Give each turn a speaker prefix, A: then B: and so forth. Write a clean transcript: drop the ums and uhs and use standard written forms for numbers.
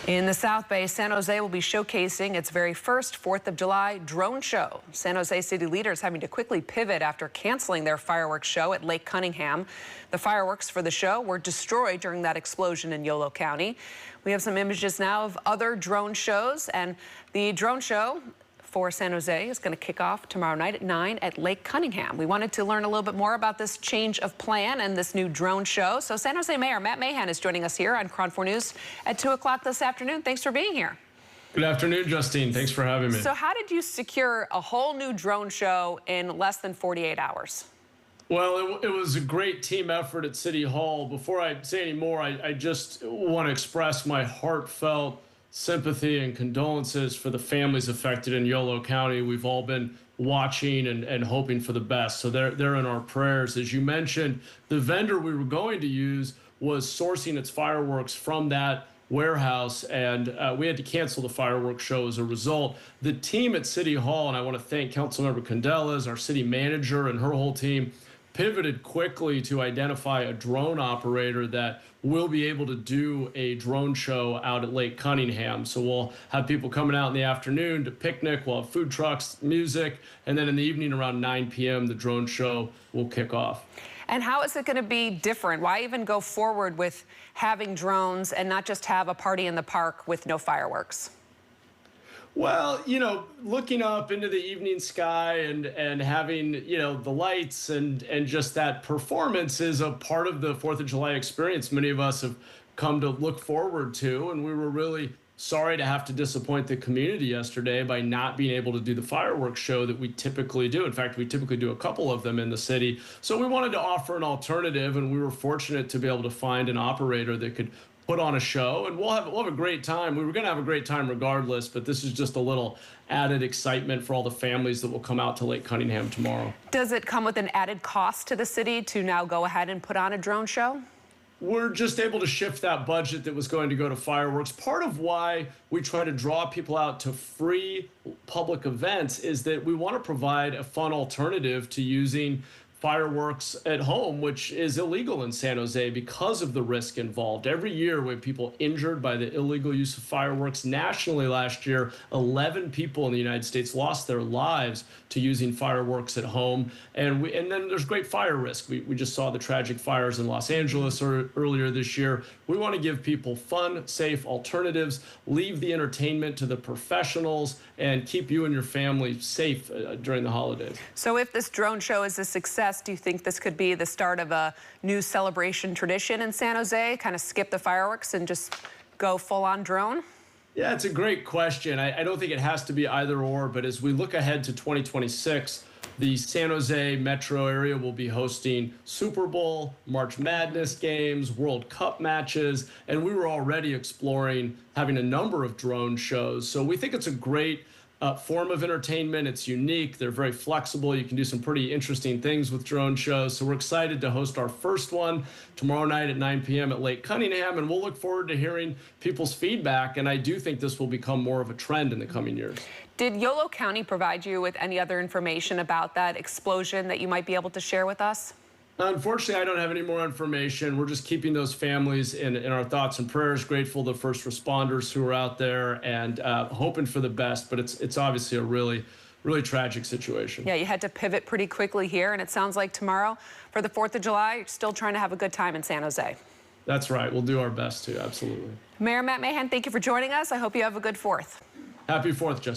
A: In the South Bay, San Jose will be showcasing its very first 4th of July drone show. San Jose city leaders having to quickly pivot after canceling their fireworks show at Lake Cunningham. The fireworks for the show were destroyed during that explosion in Yolo County. We have some images now of other drone shows, and the drone show for San Jose is going to kick off tomorrow night at 9 at Lake Cunningham. We wanted to learn a little bit more about this change of plan and this new drone show. So San Jose Mayor Matt Mahan is joining us here on KRON 4 News at 2 o'clock this afternoon. Thanks for being here.
B: Good afternoon, Justine. Thanks for having me.
A: So how did you secure a whole new drone show in less than 48 hours?
B: Well, it was a great team effort at City Hall. Before I say any more, I just want to express my heartfelt sympathy and condolences for the families affected in Yolo County. We've all been watching and hoping for the best. So they're in our prayers. As you mentioned, the vendor we were going to use was sourcing its fireworks from that warehouse, and we had to cancel the fireworks show as a result. The team at City Hall, and I want to thank Councilmember Candelas, our city manager, and her whole team, pivoted quickly to identify a drone operator that will be able to do a drone show out at Lake Cunningham. So we'll have people coming out in the afternoon to picnic, we'll have food trucks, music, and then in the evening around 9 p.m. the drone show will kick off.
A: And how is it going to be different? Why even go forward with having drones and not just have a party in the park with no fireworks?
B: Well, you know, looking up into the evening sky and having, you know, the lights and just that performance is a part of the 4th of July experience many of us have come to look forward to. And we were really sorry to have to disappoint the community yesterday by not being able to do the fireworks show that we typically do. In fact, we typically do a couple of them in the city. So we wanted to offer an alternative, and we were fortunate to be able to find an operator that could put on a show, and we'll have a great time. We were going to have a great time regardless, but this is just a little added excitement for all the families that will come out to Lake Cunningham tomorrow.
A: Does it come with an added cost to the city to now go ahead and put on a drone show?
B: We're just able to shift that budget that was going to go to fireworks. Part of why we try to draw people out to free public events is that we want to provide a fun alternative to using fireworks at home, which is illegal in San Jose because of the risk involved. Every year we have people injured by the illegal use of fireworks. Nationally last year, 11 people in the United States lost their lives to using fireworks at home. And then there's great fire risk. We just saw the tragic fires in Los Angeles earlier this year. We want to give people fun, safe alternatives, leave the entertainment to the professionals, and keep you and your family safe during the holidays.
A: So if this drone show is a success, do you think this could be the start of a new celebration tradition in San Jose? Kind of skip the fireworks and just go full-on drone?
B: Yeah, it's a great question. I don't think it has to be either or, but as we look ahead to 2026, the San Jose metro area will be hosting Super Bowl, March Madness games, World Cup matches, and we were already exploring having a number of drone shows. So we think it's a great form of entertainment. It's unique. They're very flexible. You can do some pretty interesting things with drone shows. So we're excited to host our first one tomorrow night at 9 p.m. at Lake Cunningham, and we'll look forward to hearing people's feedback. And I do think this will become more of a trend in the coming years.
A: Did Yolo County provide you with any other information about that explosion that you might be able to share with us?
B: Unfortunately, I don't have any more information. We're just keeping those families in our thoughts and prayers, grateful to first responders who are out there, and hoping for the best. But it's obviously a really tragic situation.
A: Yeah, you had to pivot pretty quickly here, and it sounds like tomorrow for the 4th of July, you're still trying to have a good time in San Jose.
B: That's right. We'll do our best to, absolutely.
A: Mayor Matt Mahan, thank you for joining us. I hope you have a good 4th.
B: Happy 4th, Justine.